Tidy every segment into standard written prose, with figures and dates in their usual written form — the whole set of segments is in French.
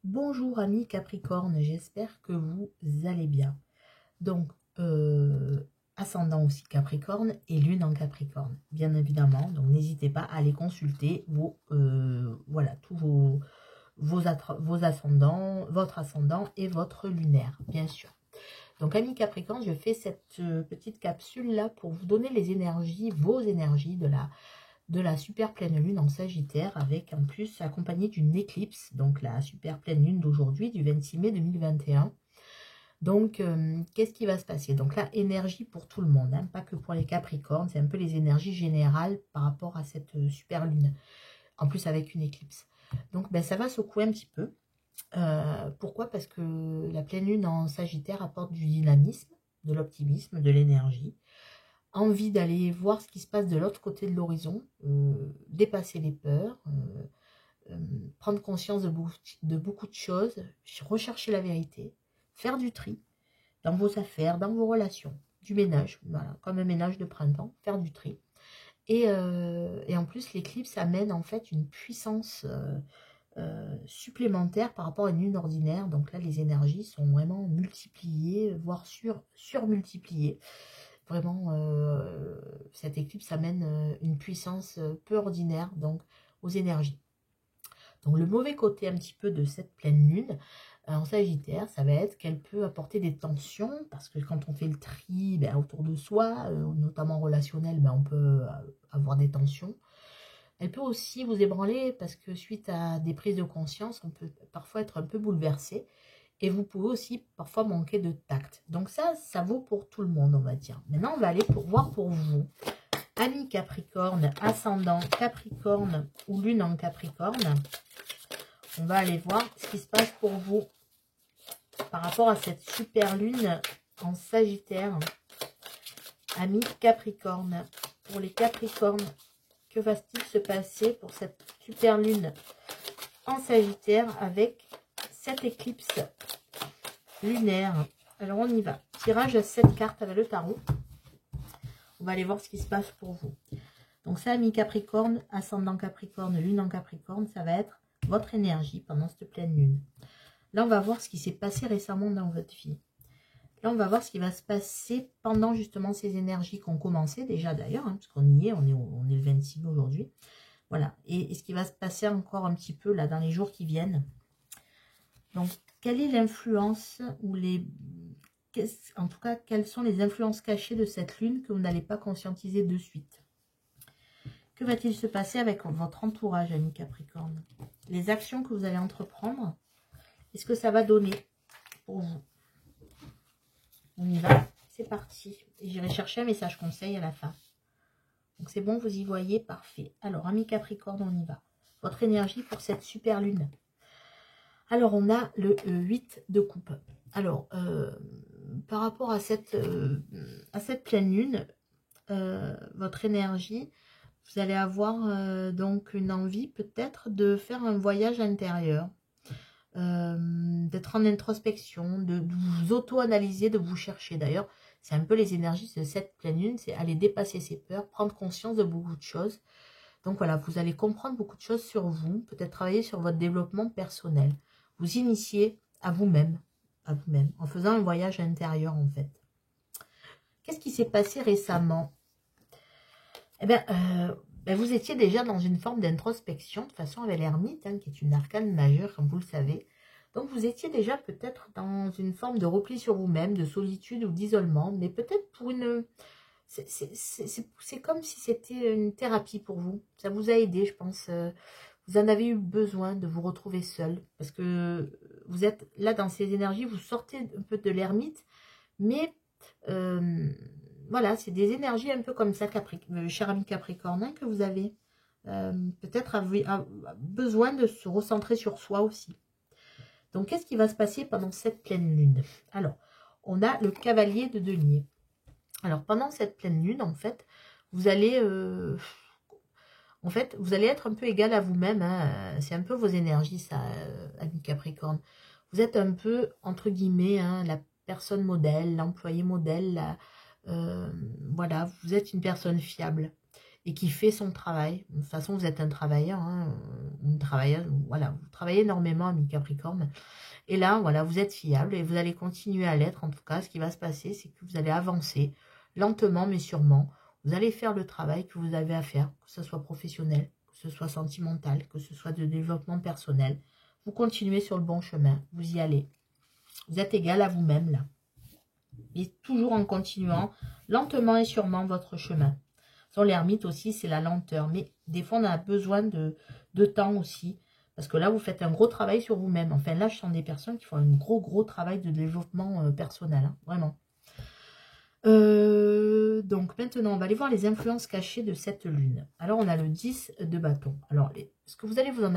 Bonjour amis Capricorne, j'espère que vous allez bien. Donc, ascendant aussi Capricorne et lune en Capricorne, bien évidemment. Donc, n'hésitez pas à aller consulter voilà, tous vos ascendants, votre ascendant et votre lunaire, bien sûr. Donc, amis Capricorne, je fais cette petite capsule-là pour vous donner les énergies, vos énergies de la super pleine lune en Sagittaire, avec en plus accompagné d'une éclipse, donc la super pleine lune d'aujourd'hui, du 26 mai 2021. Donc, qu'est-ce qui va se passer? Donc là, énergie pour tout le monde, hein, pas que pour les Capricornes, c'est un peu les énergies générales par rapport à cette super lune, en plus avec une éclipse. Donc, ben, ça va secouer un petit peu. Pourquoi? Parce que la pleine lune en Sagittaire apporte du dynamisme, de l'optimisme, de l'énergie. Envie d'aller voir ce qui se passe de l'autre côté de l'horizon, dépasser les peurs, prendre conscience de beaucoup de choses, rechercher la vérité, faire du tri dans vos affaires, dans vos relations, du ménage, voilà, comme un ménage de printemps, faire du tri. Et en plus, l'éclipse amène en fait une puissance supplémentaire par rapport à une lune ordinaire. Donc là, les énergies sont vraiment multipliées, voire surmultipliées. Vraiment, cette éclipse amène une puissance peu ordinaire donc aux énergies. Donc le mauvais côté un petit peu de cette pleine lune en Sagittaire, ça va être qu'elle peut apporter des tensions, parce que quand on fait le tri autour de soi, notamment relationnel, on peut avoir des tensions. Elle peut aussi vous ébranler, parce que suite à des prises de conscience, on peut parfois être un peu bouleversé. Et vous pouvez aussi parfois manquer de tact. Donc ça vaut pour tout le monde, on va dire. Maintenant, on va aller voir pour vous. Amis Capricorne, ascendant Capricorne ou lune en Capricorne. On va aller voir ce qui se passe pour vous par rapport à cette super lune en Sagittaire. Amis Capricorne. Pour les Capricornes, que va-t-il se passer pour cette super lune en Sagittaire avec cette éclipse lunaire? Alors on y va. Tirage à 7 cartes avec le tarot. On va aller voir ce qui se passe pour vous. Donc ça, amis Capricorne, ascendant Capricorne, lune en Capricorne, ça va être votre énergie pendant cette pleine lune. Là, on va voir ce qui s'est passé récemment dans votre vie. Là, on va voir ce qui va se passer pendant justement ces énergies qui ont commencé déjà d'ailleurs, hein, parce qu'on y est, on est le 26 aujourd'hui. Voilà. Et ce qui va se passer encore un petit peu là dans les jours qui viennent. Donc, quelle est l'influence ou en tout cas, quelles sont les influences cachées de cette lune que vous n'allez pas conscientiser de suite? Que va-t-il se passer avec votre entourage, amis Capricorne? Les actions que vous allez entreprendre, est-ce que ça va donner pour vous? On y va, c'est parti. Et j'irai chercher un message conseil à la fin. Donc c'est bon, vous y voyez, parfait. Alors, amis Capricorne, on y va. Votre énergie pour cette super lune. Alors, on a le 8 de coupe. Alors, par rapport à cette pleine lune, votre énergie, vous allez avoir donc une envie peut-être de faire un voyage intérieur, d'être en introspection, de vous auto-analyser, de vous chercher. D'ailleurs, c'est un peu les énergies de cette pleine lune, c'est aller dépasser ses peurs, prendre conscience de beaucoup de choses. Donc voilà, vous allez comprendre beaucoup de choses sur vous, peut-être travailler sur votre développement personnel, vous initier à vous-même, en faisant un voyage intérieur en fait. Qu'est-ce qui s'est passé récemment? Eh bien, vous étiez déjà dans une forme d'introspection, de toute façon avec l'ermite, hein, qui est une arcane majeure, comme vous le savez. Donc, vous étiez déjà peut-être dans une forme de repli sur vous-même, de solitude ou d'isolement, mais peut-être pour une... C'est comme si c'était une thérapie pour vous. Ça vous a aidé, je pense. Vous en avez eu besoin de vous retrouver seul, parce que vous êtes là dans ces énergies, vous sortez un peu de l'ermite, mais... voilà, c'est des énergies un peu comme ça, cher ami Capricorne, hein, que vous avez. Peut-être besoin de se recentrer sur soi aussi. Donc, qu'est-ce qui va se passer pendant cette pleine lune? Alors, on a le cavalier de denier. Alors, pendant cette pleine lune, en fait, vous allez... vous allez être un peu égal à vous-même. Hein, c'est un peu vos énergies, ça, ami Capricorne. Vous êtes un peu, entre guillemets, hein, la personne modèle, l'employé modèle, voilà, vous êtes une personne fiable. et qui fait son travail. De toute façon, vous êtes un travailleur, hein, une travailleuse, voilà, vous travaillez énormément, ami Capricorne. Et là, voilà, vous êtes fiable et vous allez continuer à l'être. En tout cas, ce qui va se passer, c'est que vous allez avancer lentement mais sûrement. Vous allez faire le travail que vous avez à faire, que ce soit professionnel, que ce soit sentimental, que ce soit de développement personnel. Vous continuez sur le bon chemin, vous y allez. Vous êtes égal à vous-même là. Et toujours en continuant lentement et sûrement votre chemin. Sur l'ermite aussi, c'est la lenteur. Mais des fois, on a besoin de temps aussi. Parce que là, vous faites un gros travail sur vous-même. Enfin, là, je sens des personnes qui font un gros travail de développement personnel. Hein, vraiment. Donc, maintenant, on va aller voir les influences cachées de cette lune. Alors, on a le 10 de bâton. Alors, ce que vous allez vous en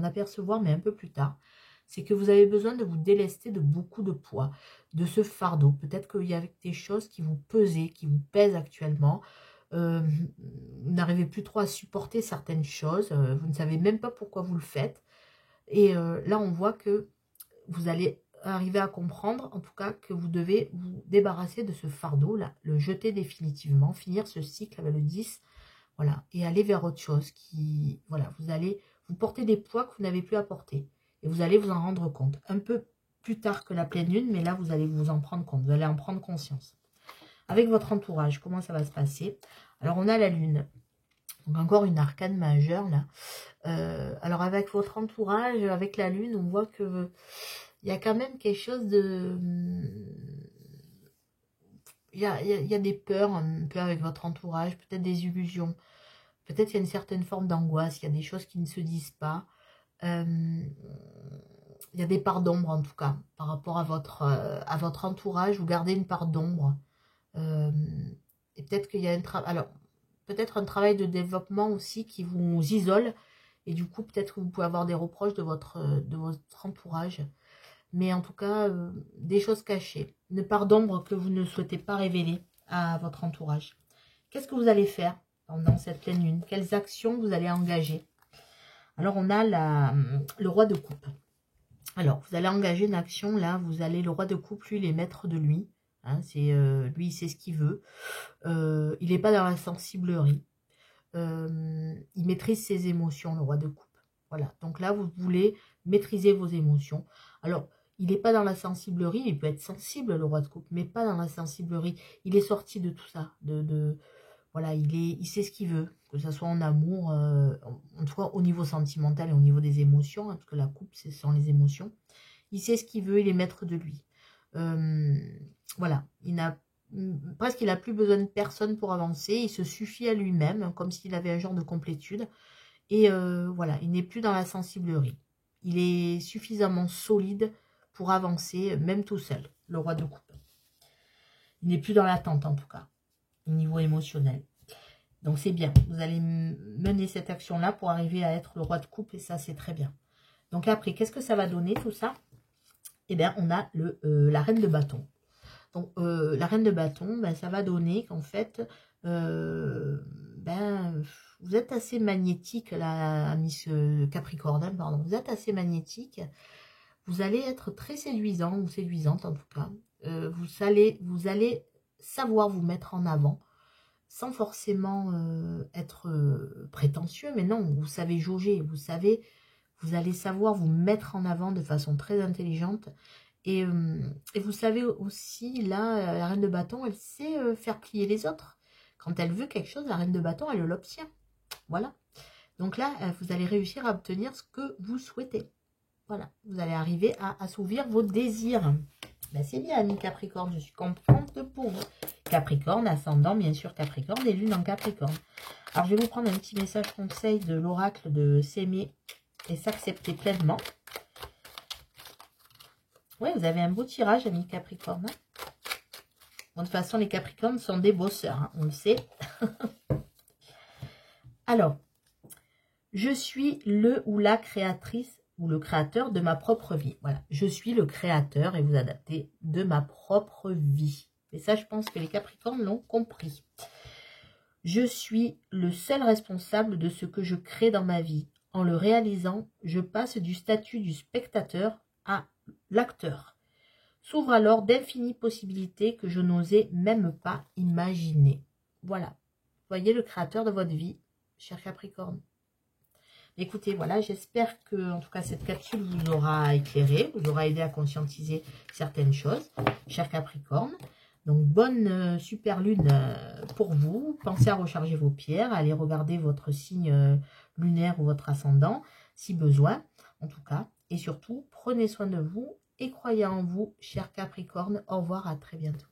apercevoir, mais un peu plus tard, c'est que vous avez besoin de vous délester de beaucoup de poids, de ce fardeau. Peut-être qu'il y a des choses qui vous pesaient, qui vous pèsent actuellement. Vous n'arrivez plus trop à supporter certaines choses, vous ne savez même pas pourquoi vous le faites. Et là, on voit que vous allez arriver à comprendre, en tout cas, que vous devez vous débarrasser de ce fardeau-là, le jeter définitivement, finir ce cycle avec le 10, voilà, et aller vers autre chose qui, voilà, vous allez vous porter des poids que vous n'avez plus à porter. Et vous allez vous en rendre compte. Un peu plus tard que la pleine lune, mais là, vous allez vous en prendre compte, vous allez en prendre conscience. Avec votre entourage, comment ça va se passer? Alors, on a la lune. Donc, encore une arcane majeure, là. Alors, avec votre entourage, avec la lune, on voit que il y a quand même quelque chose de... Il y a des peurs, un peu avec votre entourage, peut-être des illusions. Peut-être qu'il y a une certaine forme d'angoisse, il y a des choses qui ne se disent pas. Il y a des parts d'ombre, en tout cas, par rapport à votre entourage. Vous gardez une part d'ombre. Et peut-être qu'il y a peut-être un travail de développement aussi qui vous isole. Et du coup, peut-être que vous pouvez avoir des reproches de votre entourage. Mais en tout cas, des choses cachées. Une part d'ombre que vous ne souhaitez pas révéler à votre entourage. Qu'est-ce que vous allez faire pendant cette pleine lune? Quelles actions vous allez engager? Alors, on a le roi de coupe. Alors, vous allez engager une action, là, le roi de coupe, lui, il est maître de lui. Hein, lui, il sait ce qu'il veut. Il n'est pas dans la sensiblerie. Il maîtrise ses émotions, le roi de coupe. Voilà. Donc là, vous voulez maîtriser vos émotions. Alors, il n'est pas dans la sensiblerie. Il peut être sensible, le roi de coupe, mais pas dans la sensiblerie. Il est sorti de tout ça. Voilà, il sait ce qu'il veut. Que ce soit en amour, en tout cas au niveau sentimental et au niveau des émotions. Hein, parce que la coupe, c'est sans les émotions. Il sait ce qu'il veut. Il est maître de lui. Voilà, il n'a plus besoin de personne pour avancer, il se suffit à lui-même, comme s'il avait un genre de complétude, et voilà, il n'est plus dans la sensiblerie, il est suffisamment solide pour avancer, même tout seul, le roi de coupe. Il n'est plus dans l'attente en tout cas, au niveau émotionnel. Donc c'est bien, vous allez mener cette action-là pour arriver à être le roi de coupe, et ça c'est très bien. Donc après, qu'est-ce que ça va donner tout ça? Eh bien, on a la reine de bâton. Donc, la reine de bâton, ben, ça va donner qu'en fait, vous êtes assez magnétique, là, Miss Capricorne, hein, pardon. Vous êtes assez magnétique. Vous allez être très séduisant ou séduisante, en tout cas. Vous allez savoir vous mettre en avant, sans forcément être prétentieux, mais non, vous savez jauger, vous allez savoir vous mettre en avant de façon très intelligente. Et vous savez aussi, là, la reine de bâton, elle sait faire plier les autres. Quand elle veut quelque chose, la reine de bâton, elle l'obtient. Voilà. Donc là, vous allez réussir à obtenir ce que vous souhaitez. Voilà. Vous allez arriver à assouvir vos désirs. Ben, c'est bien, ami Capricorne, je suis contente pour vous. Capricorne, ascendant, bien sûr, Capricorne, et lune en Capricorne. Alors, je vais vous prendre un petit message conseil de l'oracle de s'aimer et s'accepter pleinement. Oui, vous avez un beau tirage, ami Capricorne. Bon, de toute façon, les Capricornes sont des bosseurs, hein, on le sait. Alors, je suis le ou la créatrice ou le créateur de ma propre vie. Voilà, je suis le créateur, et vous adaptez, de ma propre vie. Et ça, je pense que les Capricornes l'ont compris. Je suis le seul responsable de ce que je crée dans ma vie. En le réalisant, je passe du statut du spectateur à l'acteur. S'ouvrent alors d'infinies possibilités que je n'osais même pas imaginer. Voilà. Voyez le créateur de votre vie, cher Capricorne. Écoutez, voilà, j'espère que, en tout cas, cette capsule vous aura éclairé, vous aura aidé à conscientiser certaines choses, cher Capricorne. Donc, bonne super lune pour vous. Pensez à recharger vos pierres, à aller regarder votre signe lunaire ou votre ascendant, si besoin, en tout cas. Et surtout, prenez soin de vous et croyez en vous, cher Capricorne. Au revoir, à très bientôt.